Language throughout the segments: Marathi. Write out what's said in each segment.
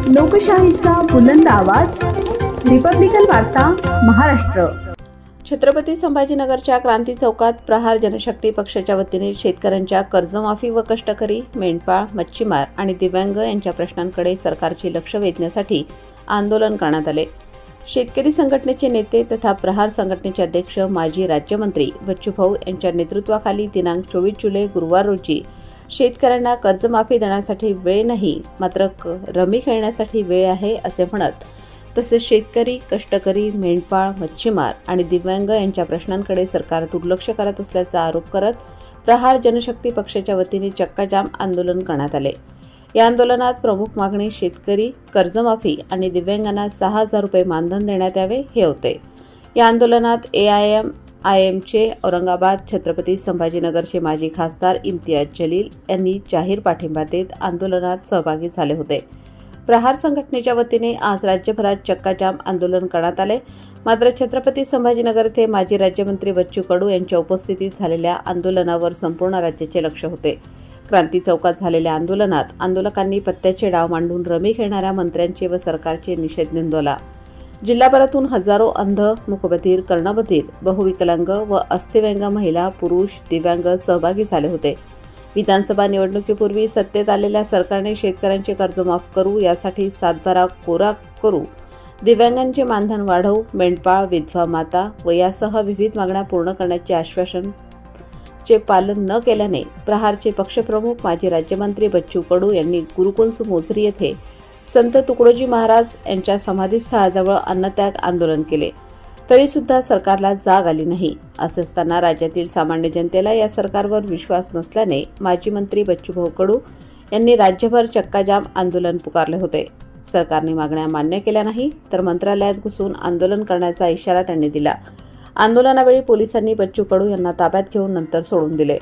लोकशाहीचा बुलंद आवाज, रिपब्लिकन वार्ता महाराष्ट्र। छत्रपती संभाजीनगरच्या क्रांती चौकात प्रहार जनशक्ती पक्षाच्या वतीने शेतकऱ्यांच्या कर्जमाफी व कष्टकरी, मेंढपाळ, मच्छीमार आणि दिव्यांग यांच्या प्रश्नांकडे सरकारचे लक्ष वेधण्यासाठी आंदोलन करण्यात आले। शेतकरी संघटनेचे नेते तथा प्रहार संघटनेचे अध्यक्ष माजी राज्यमंत्री बच्चूभाऊ यांच्या नेतृत्वाखाली दिनांक 24 जुलै गुरुवार रोजी शेतकऱ्यांना कर्जमाफी देण्यासाठी वेळ नाही, मात्र रमी खेळण्यासाठी वेळ आहे असे म्हणत, तसेच शेतकरी, कष्टकरी, मेंढपाळ, मच्छीमार आणि दिव्यांग यांच्या प्रश्नांकडे सरकार दुर्लक्ष करत असल्याचा आरोप करत प्रहार जनशक्ती पक्षाच्या वतीने चक्काजाम आंदोलन करण्यात आले। या आंदोलनात प्रमुख मागणी शेतकरी, कर्जमाफी आणि दिव्यांगांना 6,000 रुपये मानधन देण्यात यावे हे होते। या आंदोलनात AIM-IMचे औरंगाबाद छत्रपती संभाजीनगरचे माजी खासदार इम्तियाज जलील यांनी जाहीर पाठिंबा देत आंदोलनात सहभागी झाले होते। प्रहार संघटनेच्या वतीने आज राज्यभरात चक्काजाम आंदोलन करण्यात आले। मात्र छत्रपती संभाजीनगर येथे माजी राज्यमंत्री बच्चू कडू यांच्या उपस्थितीत झालेल्या आंदोलनावर संपूर्ण राज्याचे लक्ष होते। क्रांती चौकात झालेल्या आंदोलनात आंदोलकांनी पत्त्याचे डाव मांडून रमी खेळणाऱ्या मंत्र्यांचे व सरकारचे निषेध नोंदवला। जिल्हाभरातून हजारो अंध, मूकबधीर, कर्णबधीर, बहुविकलांग व अस्थिव्यंग महिला, पुरुष, दिव्यांग सहभागी झाले होते। विधानसभा निवडणुकीपूर्वी सत्तेत आलेल्या सरकारने शेतकऱ्यांचे कर्ज माफ करू, यासाठी 7/12 कोरा करू, दिव्यांगांचे मानधन वाढवू, मेंढपाळ, विधवा माता व यासह विविध मागण्या पूर्ण करण्याचे आश्वासन चे पालन न केल्याने प्रहारचे पक्षप्रमुख माजी राज्यमंत्री बच्चू कडू यांनी गुरुकुंज मोझरी येथे संत तुकडोजी महाराज यांच्या समाधीस्थळाजवळ अन्नत्याग आंदोलन केले। तरी सुद्धा सरकारला जाग आली नाही। असे असताना राज्यातील सामान्य जनतेला या सरकारवर विश्वास नसल्याने माजी मंत्री बच्चूभाऊ कडू यांनी राज्यभर चक्काजाम आंदोलन पुकारले होते। सरकारने मागण्या मान्य केल्या नाही तर मंत्रालयात घुसून आंदोलन करण्याचा इशारा त्यांनी दिला। आंदोलनावेळी पोलिसांनी बच्चू कडू यांना ताब्यात घेऊन नंतर सोडून दिले।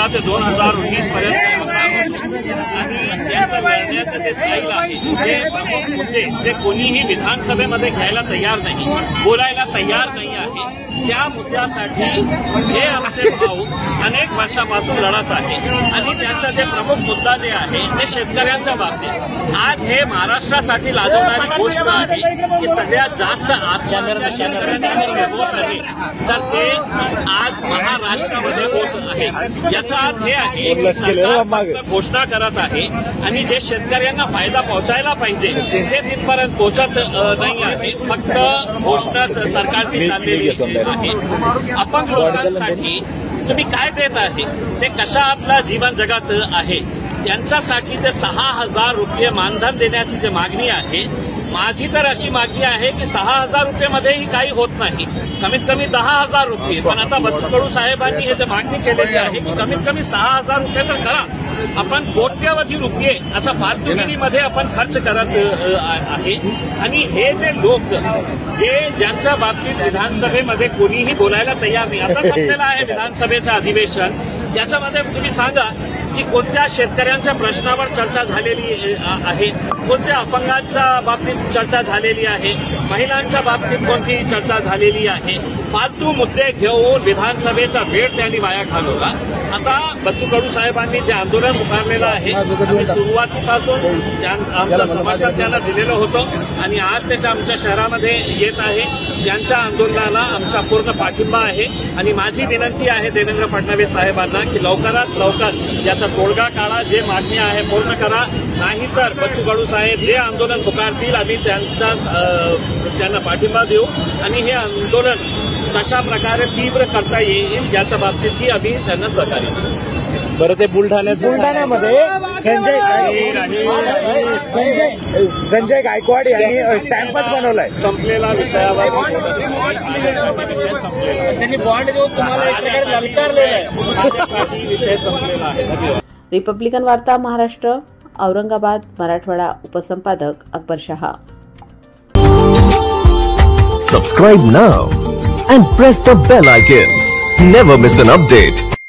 ते 2019 पर्यंत आणि त्यांचा लढण्याचं ते स्टाईल आहे जे कोणीही विधानसभेमध्ये घ्यायला तयार नाही, बोलायला तयार नाही आहे। त्या मुद्द्यासाठी हे आमचे भाऊ अनेक वर्षापासून लढत आहे आणि त्यांचा जे प्रमुख मुद्दा जे आहे ते शेतकऱ्यांच्या बाबतीत आज हे महाराष्ट्रासाठी लाजवणारी गोष्ट आहे की सगळ्यात जास्त आत्महत्या शेतकऱ्यांच्या होत आहे, तर ते आज महाराष्ट्रामध्ये होत आहे। याचा अर्थ हे आहे की सरकार घोषणा करत आहे आणि जे शेतकऱ्यांना फायदा पोहोचायला पाहिजे ते तिथपर्यंत पोहोचत नाही आहे, फक्त घोषणाच सरकारची चाललेली आहे। अपंग लोकांसाठी तुम्ही काय देत आहे, ते कशा आपला जीवन जगत आहे, त्यांच्यासाठी ते 6,000 रुपये मानधन देण्याची जी मागणी आहे, माझी तर अशी मागणी आहे की 6,000 रुपयेमध्येही काही होत नाही, कमीत कमी 10,000 रुपये। पण आता बच्चू कडू साहेबांनी हे मागणी केलेली आहे की कमीत कमी 6,000 रुपये तर करा। आपण कोट्यवधी रुपये असा फालतुगिरीमध्ये आपण खर्च करत आहे आणि हे जे लोक ज्यांच्या बाबतीत विधानसभेमध्ये कोणीही बोलायला तयार नाही, आता संपलेलं आहे विधानसभेचं अधिवेशन, त्याच्यामध्ये तुम्ही सांगा की कोणत्या शेतकऱ्यांच्या प्रश्नावर चर्चा झालेली आहे, कोणत्या अपंगांच्या बाबतीत चर्चा झालेली आहे, महिलांच्या बाबतीत कोणती चर्चा झालेली आहे। फालतू मुद्दे घेऊन विधानसभेचा वेळ त्यांनी वाया घालवला। आता बच्चू कडू साहेबांनी जे आंदोलन पुकारलेलं आहे, आम्ही सुरुवातीपासून आमचं समर्थन त्यांना दिलेलं होतं आणि आज त्याच्या आमच्या शहरामध्ये येत आहे। त्यांच्या आंदोलनाला आमचा पूर्ण पाठिंबा आहे आणि माझी विनंती आहे देवेंद्र फडणवीस साहेबांना की लवकरात लवकर याचा तोडगा काढा, जे मागणी आहे पूर्ण करा, नाहीतर बच्चू कडू साहेब जे आंदोलन पुकारतील आम्ही त्यांना पाठिंबा देऊ आणि हे आंदोलन कशा प्रकारे तीव्र करता येईल याच्या बाबतीतही आम्ही त्यांना सहकार्य करू। बरं, ते बुलढाण्यामध्ये संजय गायकवाड यांनी स्टॅम्पच बनवलाय संपलेला विषयावर त्यांनी बॉन्ड देऊन तुम्हाला एक प्रकारे ललकारलेला आहे, विषय संपलेला आहे। रिपब्लिकन वार्ता Maharashtra Aurangabad Marathwada उपसंपादक Akbar Shah. Subscribe now and press the bell icon. Never miss an update.